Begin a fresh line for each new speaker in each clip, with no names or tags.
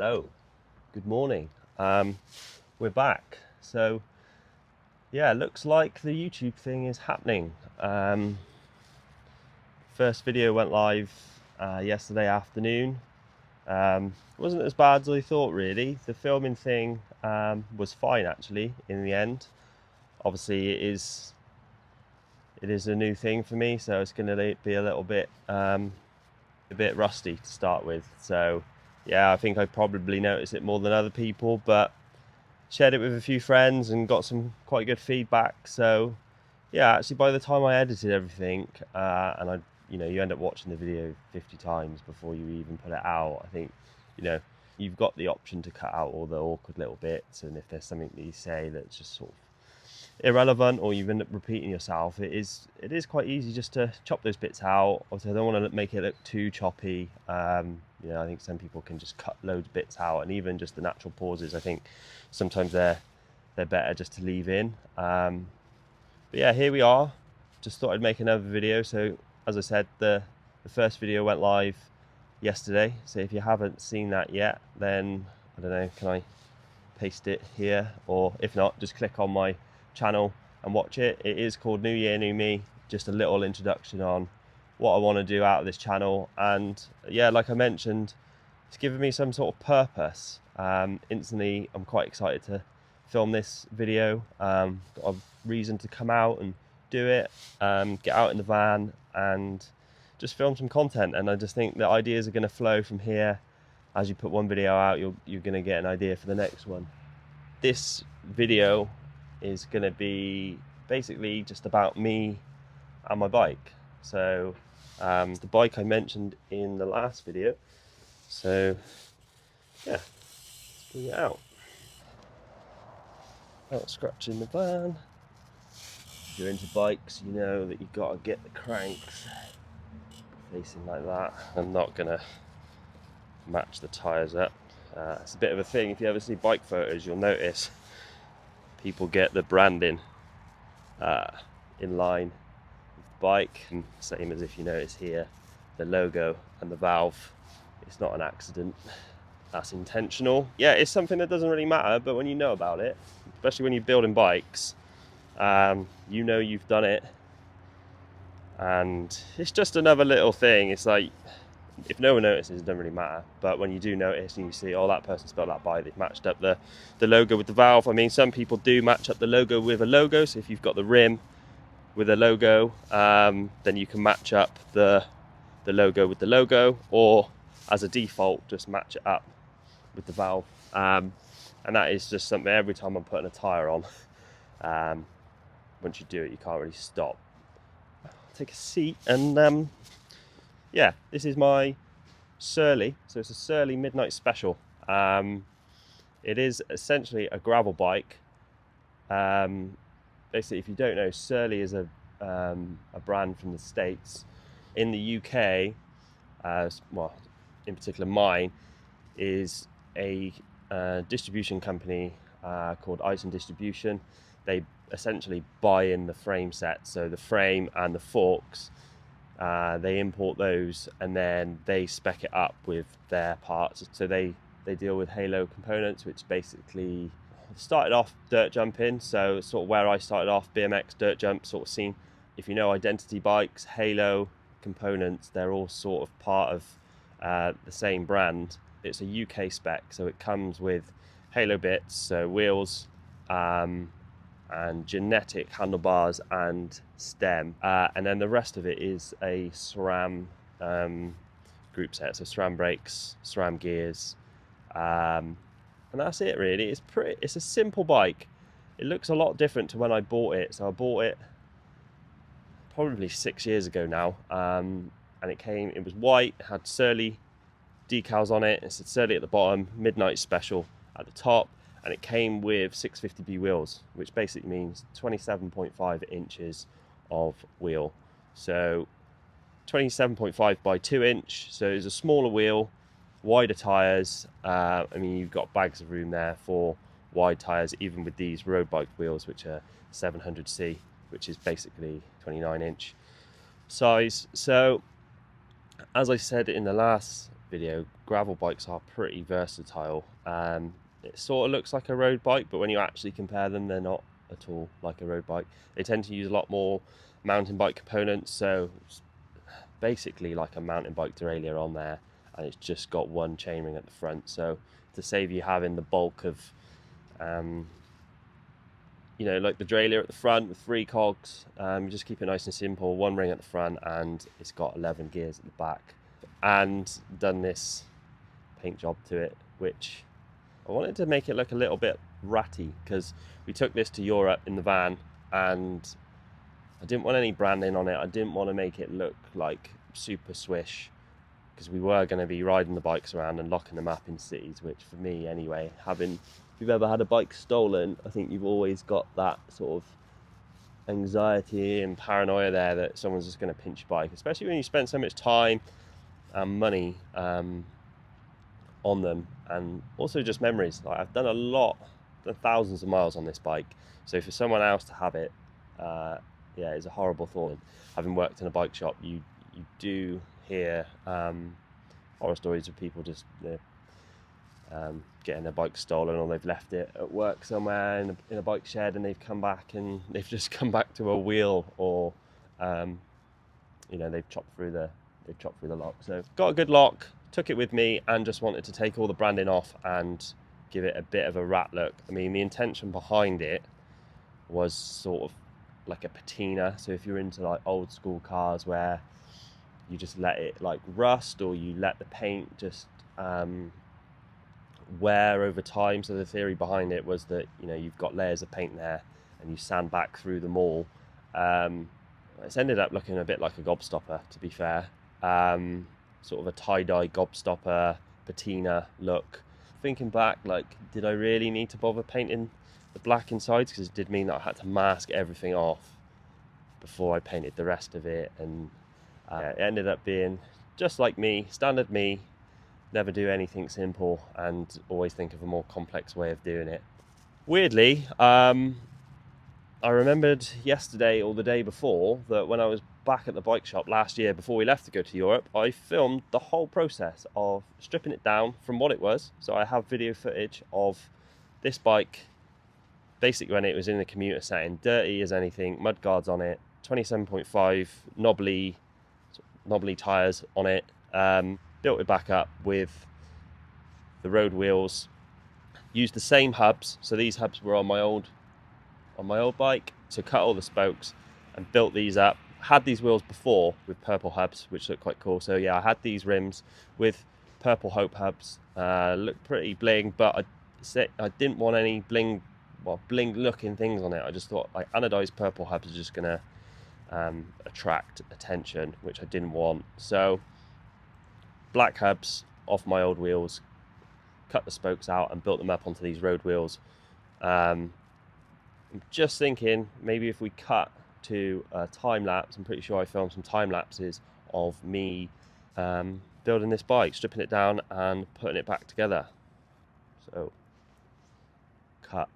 Hello, good morning. We're back. So yeah, looks like the YouTube thing is happening. First video went live yesterday afternoon. It wasn't as bad as I thought, really. The filming thing was fine, actually, in the end. Obviously it is a new thing for me, so it's going to be a little bit rusty to start with. So yeah, I think I probably noticed it more than other people, but shared it with a few friends and got some quite good feedback. So yeah, actually by the time I edited everything, and you end up watching the video 50 times before you even put it out. I think, you've got the option to cut out all the awkward little bits, and if there's something that you say that's just sort of irrelevant or you end up repeating yourself, it is quite easy just to chop those bits out. Obviously I don't want to make it look too choppy. I think some people can just cut loads of bits out, and even just the natural pauses, I think sometimes they're better just to leave in. But yeah, here we are. Just thought I'd make another video. So as I said, the first video went live yesterday, so if you haven't seen that yet, then I don't know, can I paste it here? Or if not, just click on my channel and watch it. It is called New Year New Me, just a little introduction on what I want to do out of this channel. And yeah, like I mentioned, it's given me some sort of purpose. Instantly I'm quite excited to film this video. Got a reason to come out and do it, get out in the van and just film some content. And I just think the ideas are going to flow from here. As you put one video out, you're going to get an idea for the next one. This video is going to be basically just about me and my bike. So the bike I mentioned in the last video. So yeah, let's bring it out. Out scratching the van. If you're into bikes, you know that you've got to get the cranks facing like that. I'm not going to match the tyres up. It's a bit of a thing. If you ever see bike photos, you'll notice people get the branding in line with the bike. And same as if you notice here, the logo and the valve. It's not an accident. That's intentional. Yeah, it's something that doesn't really matter, but when you know about it, especially when you're building bikes, you know you've done it. And it's just another little thing. It's like, if no one notices, it doesn't really matter. But when you do notice and you see, oh, that person's built that bike, they've matched up the logo with the valve. I mean, some people do match up the logo with a logo. So if you've got the rim with a logo, then you can match up the logo with the logo, or as a default, just match it up with the valve. And that is just something every time I'm putting a tyre on. Once you do it, you can't really stop. Take a seat and yeah, this is my Surly. So it's a Surly Midnight Special. It is essentially a gravel bike. Basically, if you don't know, Surly is a brand from the States. In the UK, well, in particular mine, is a distribution company called Eisen Distribution. They essentially buy in the frame set, so the frame and the forks. They import those and then they spec it up with their parts. So they deal with Halo components, which basically started off dirt jumping. So it's sort of where I started off, BMX, dirt jump sort of scene. If you know Identity bikes, Halo components, they're all sort of part of the same brand. It's a UK spec, so it comes with Halo bits, so wheels, and genetic handlebars and stem, and then the rest of it is a SRAM group set, so SRAM brakes, SRAM gears, and that's it really. It's a simple bike. It looks a lot different to when I bought it. So I bought it probably 6 years ago now, and it was white, it had Surly decals on it, it said Surly at the bottom, Midnight Special at the top. And it came with 650B wheels, which basically means 27.5 inches of wheel. So 27.5 by 2 inch. So it's a smaller wheel, wider tyres. I mean, you've got bags of room there for wide tyres, even with these road bike wheels, which are 700C, which is basically 29 inch size. So as I said in the last video, gravel bikes are pretty versatile. It sort of looks like a road bike, but when you actually compare them, they're not at all like a road bike. They tend to use a lot more mountain bike components, so it's basically like a mountain bike derailleur on there, and it's just got one chainring at the front. So to save you having the bulk of like the derailleur at the front with 3 cogs, you just keep it nice and simple. 1 ring at the front, and it's got 11 gears at the back. And done this paint job to it, which I wanted to make it look a little bit ratty, because we took this to Europe in the van, and I didn't want any branding on it. I didn't want to make it look like super swish, because we were going to be riding the bikes around and locking them up in cities, which for me anyway, if you've ever had a bike stolen, I think you've always got that sort of anxiety and paranoia there that someone's just going to pinch your bike, especially when you spend so much time and money on them, and also just memories. Like, I've done thousands of miles on this bike, so for someone else to have it, it's a horrible thought. Having worked in a bike shop, you do hear horror stories of people just getting their bike stolen, or they've left it at work somewhere in a bike shed, and they've come back and they've just come back to a wheel, or they've chopped through the lock. So got a good lock, took it with me, and just wanted to take all the branding off and give it a bit of a rat look. I mean, the intention behind it was sort of like a patina. So if you're into like old school cars where you just let it like rust, or you let the paint just wear over time. So the theory behind it was that you've got layers of paint there, and you sand back through them all. It's ended up looking a bit like a gobstopper, to be fair. Sort of a tie-dye gobstopper patina look. Thinking back, like, did I really need to bother painting the black insides? Because it did mean that I had to mask everything off before I painted the rest of it, and it ended up being just like me, standard me. Never do anything simple, and always think of a more complex way of doing it. Weirdly, I remembered yesterday or the day before that when I was back at the bike shop last year before we left to go to Europe, I filmed the whole process of stripping it down from what it was. So I have video footage of this bike basically when it was in the commuter setting, dirty as anything, mud guards on it, 27.5 knobbly tyres on it, built it back up with the road wheels, used the same hubs. So these hubs were on my old bike, so cut all the spokes and built these up. Had these wheels before with purple hubs, which look quite cool. So yeah, I had these rims with purple Hope hubs, looked pretty bling, but I didn't want any bling looking things on it. I just thought like anodized purple hubs are just gonna attract attention, which I didn't want. So black hubs off my old wheels, cut the spokes out and built them up onto these road wheels. I'm just thinking maybe if we cut to a time lapse, I'm pretty sure I filmed some time lapses of me building this bike, stripping it down and putting it back together. So cut.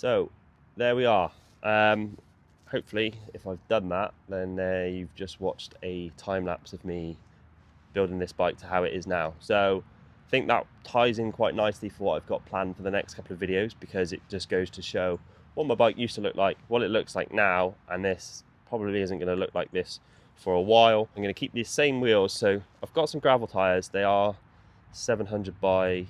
So there we are. Hopefully if I've done that, then you've just watched a time lapse of me building this bike to how it is now. So I think that ties in quite nicely for what I've got planned for the next couple of videos, because it just goes to show what my bike used to look like, what it looks like now, and this probably isn't going to look like this for a while. I'm going to keep these same wheels. So I've got some gravel tires. They are 700 by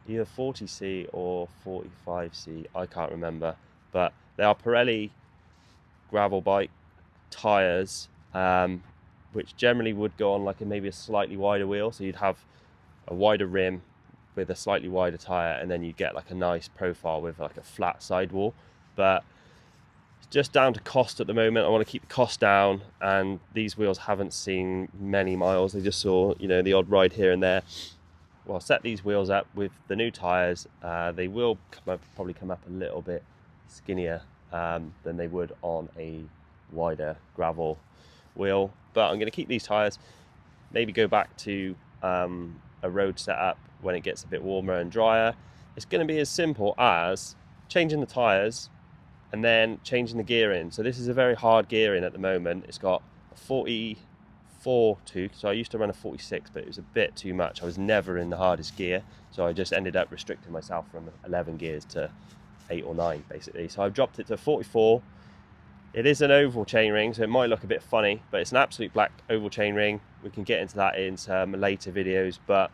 either 40C or 45C, I can't remember, but they are Pirelli gravel bike tires, which generally would go on like maybe a slightly wider wheel. So you'd have a wider rim with a slightly wider tire, and then you get like a nice profile with like a flat sidewall. But it's just down to cost at the moment. I want to keep the cost down, and these wheels haven't seen many miles. They just saw, you know, the odd ride here and there. Well, I'll set these wheels up with the new tires. They will probably come up a little bit skinnier than they would on a wider gravel wheel, but I'm going to keep these tires, maybe go back to a road setup when it gets a bit warmer and drier. It's going to be as simple as changing the tires and then changing the gearing. So this is a very hard gearing at the moment. It's got a 44 tooth, so I used to run a 46, but it was a bit too much. I was never in the hardest gear, so I just ended up restricting myself from 11 gears to 8 or 9 basically. So I've dropped it to 44. It is an oval chainring, so it might look a bit funny, but it's an absolute black oval chainring. We can get into that in some later videos, but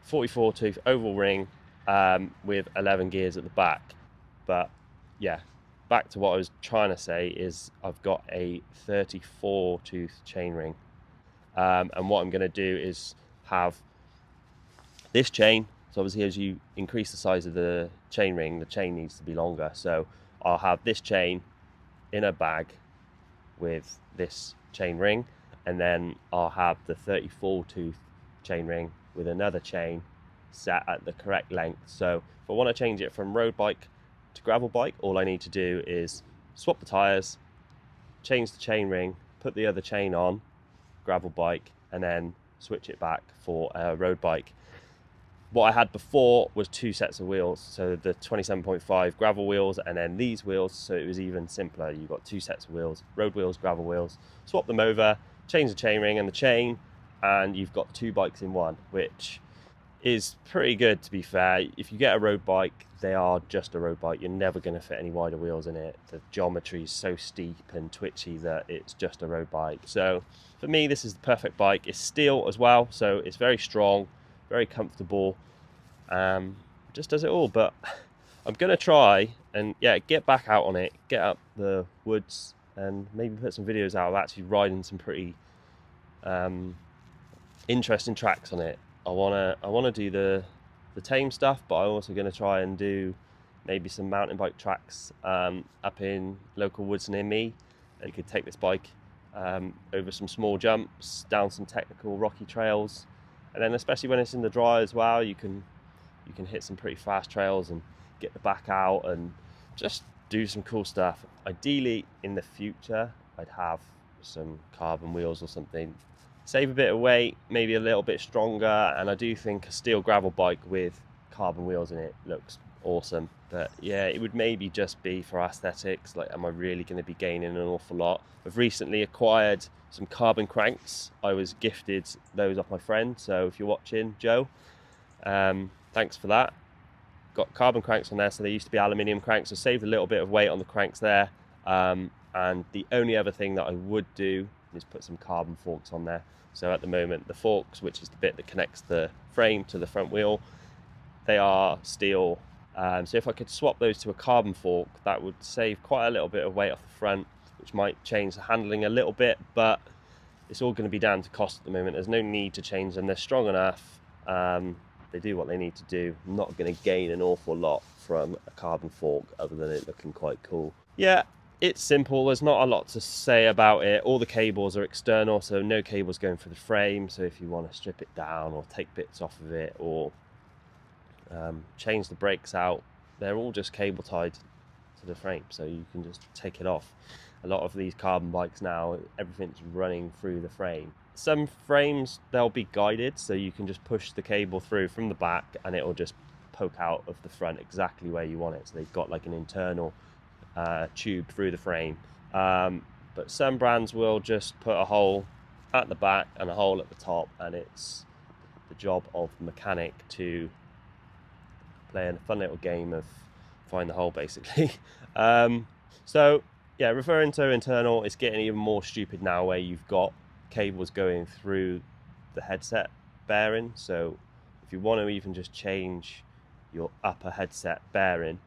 44 tooth oval ring with 11 gears at the back. But yeah, back to what I was trying to say is I've got a 34 tooth chainring, and what I'm going to do is have this chain. So obviously as you increase the size of the chainring, the chain needs to be longer. So I'll have this chain in a bag with this chain ring, and then I'll have the 34 tooth chain ring with another chain set at the correct length. So if I want to change it from road bike to gravel bike, all I need to do is swap the tires, change the chain ring, put the other chain on gravel bike, and then switch it back for a road bike. What I had before was 2 sets of wheels, so the 27.5 gravel wheels and then these wheels, so it was even simpler. You've got 2 sets of wheels, road wheels, gravel wheels, swap them over, change the chainring and the chain, and you've got 2 bikes in one, which is pretty good, to be fair. If you get a road bike, they are just a road bike. You're never going to fit any wider wheels in it. The geometry is so steep and twitchy that it's just a road bike. So for me, this is the perfect bike. It's steel as well, so it's very strong, very comfortable, just does it all. But I'm gonna try and get back out on it, get up the woods, and maybe put some videos out of actually riding some pretty interesting tracks on it. I wanna do the tame stuff, but I'm also gonna try and do maybe some mountain bike tracks up in local woods near me. And you could take this bike over some small jumps, down some technical rocky trails. And then especially when it's in the dry as well, you can hit some pretty fast trails and get the back out and just do some cool stuff. Ideally in the future, I'd have some carbon wheels or something. Save a bit of weight, maybe a little bit stronger, and I do think a steel gravel bike with carbon wheels in it looks awesome. But yeah, it would maybe just be for aesthetics. Like, am I really going to be gaining an awful lot? I've recently acquired some carbon cranks. I was gifted those off my friend, so if you're watching, Joe, thanks for that. Got carbon cranks on there, so they used to be aluminium cranks, so saved a little bit of weight on the cranks there. And the only other thing that I would do is put some carbon forks on there. So at the moment, the forks, which is the bit that connects the frame to the front wheel, they are steel. So if I could swap those to a carbon fork, that would save quite a little bit of weight off the front, which might change the handling a little bit, but it's all going to be down to cost at the moment. There's no need to change them. They're strong enough. They do what they need to do. I'm not going to gain an awful lot from a carbon fork other than it looking quite cool. Yeah, it's simple. There's not a lot to say about it. All the cables are external, so no cables going through the frame. So if you want to strip it down or take bits off of it or change the brakes out, they're all just cable tied to the frame, so you can just take it off. A lot of these carbon bikes now, everything's running through the frame. Some frames, they'll be guided, so you can just push the cable through from the back and it will just poke out of the front exactly where you want it. So they've got like an internal tube through the frame. But some brands will just put a hole at the back and a hole at the top, and it's the job of the mechanic to play a fun little game of find the hole, basically. So yeah, referring to internal, it's getting even more stupid now where you've got cables going through the headset bearing. So if you want to even just change your upper headset bearing,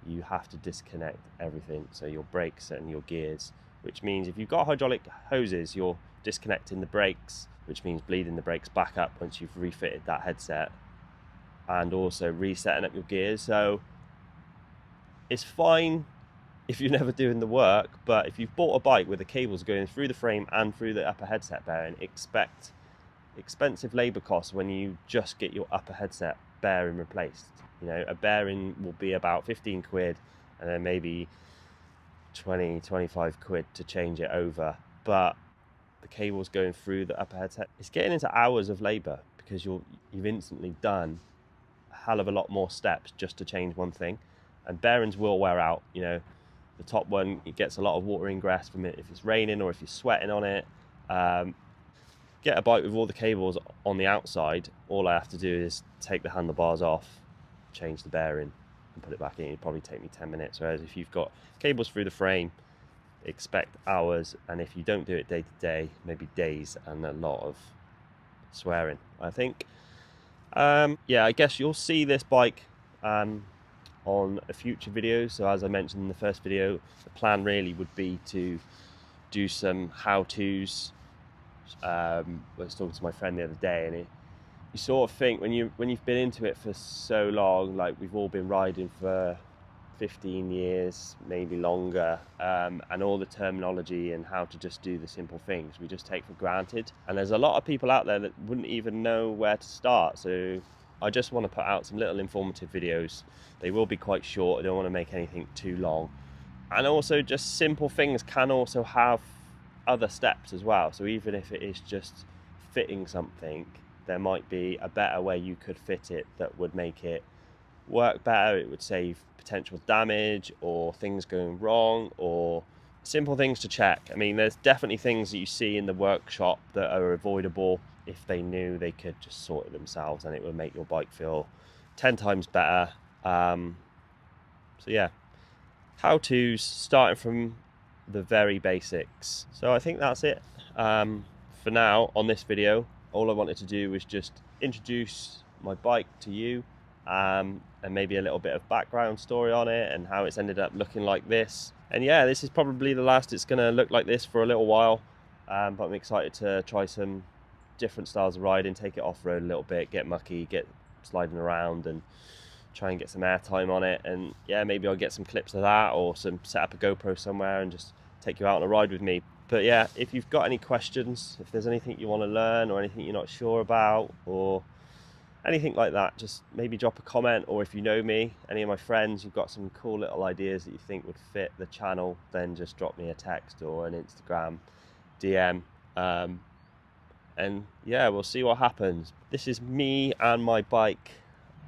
you have to disconnect everything, so your brakes and your gears, which means if you've got hydraulic hoses, you're disconnecting the brakes, which means bleeding the brakes back up once you've refitted that headset, and also resetting up your gears. So it's fine if you're never doing the work, but if you've bought a bike with the cables going through the frame and through the upper headset bearing, expect expensive labor costs when you just get your upper headset bearing replaced. You know, a bearing will be about 15 quid, and then maybe 20-25 quid to change it over. But the cables going through the upper headset, it's getting into hours of labor, because you've instantly done a hell of a lot more steps just to change one thing. And bearings will wear out. You know, the top one, it gets a lot of water ingress from it if it's raining or if you're sweating on it. Get a bike with all the cables on the outside, all I have to do is take the handlebars off, change the bearing and put it back in. It'd probably take me 10 minutes. Whereas if you've got cables through the frame, expect hours, and if you don't do it day to day, maybe days, and a lot of swearing, I think. Yeah, I guess you'll see this bike on a future video. So as I mentioned in the first video, the plan really would be to do some how-tos. I was talking to my friend the other day, and you sort of think when you've been into it for so long, like we've all been riding for 15 years, maybe longer, and all the terminology and how to just do the simple things we just take for granted. And there's a lot of people out there that wouldn't even know where to start. So I just want to put out some little informative videos. They will be quite short. I don't want to make anything too long. And also, just simple things can also have other steps as well. So even if it is just fitting something, there might be a better way you could fit it that would make it work better. It would save potential damage or things going wrong, or simple things to check. I mean, there's definitely things that you see in the workshop that are avoidable. If they knew, they could just sort it themselves, and it would make your bike feel 10 times better. So yeah, how-tos starting from the very basics. So I think that's it for now on this video. All I wanted to do was just introduce my bike to you, and maybe a little bit of background story on it and how it's ended up looking like this. And yeah, this is probably the last it's going to look like this for a little while, but I'm excited to try some different styles of riding, take it off-road a little bit, get mucky, get sliding around, and try and get some airtime on it. And yeah, maybe I'll get some clips of that, or set up a GoPro somewhere and just take you out on a ride with me. But yeah, if you've got any questions, if there's anything you want to learn or anything you're not sure about or anything like that, just maybe drop a comment. Or if you know me, any of my friends, you've got some cool little ideas that you think would fit the channel, then just drop me a text or an Instagram DM. And yeah, we'll see what happens. This is me and my bike.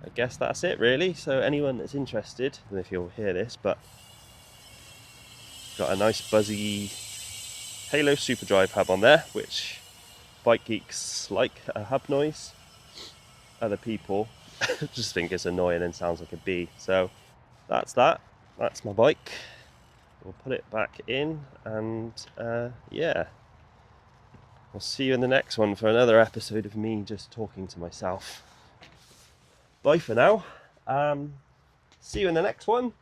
I guess that's it really. So anyone that's interested, I don't know if you'll hear this, but got a nice buzzy Halo Superdrive hub on there, which bike geeks like a hub noise. Other people just think it's annoying and sounds like a bee. So that's that. That's my bike. We'll put it back in, and yeah, I'll see you in the next one for another episode of me just talking to myself. Bye for now. See you in the next one.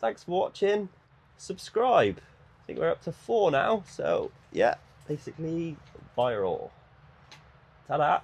Thanks for watching. Subscribe. I think we're up to 4 now. So yeah, basically viral. Ta-da.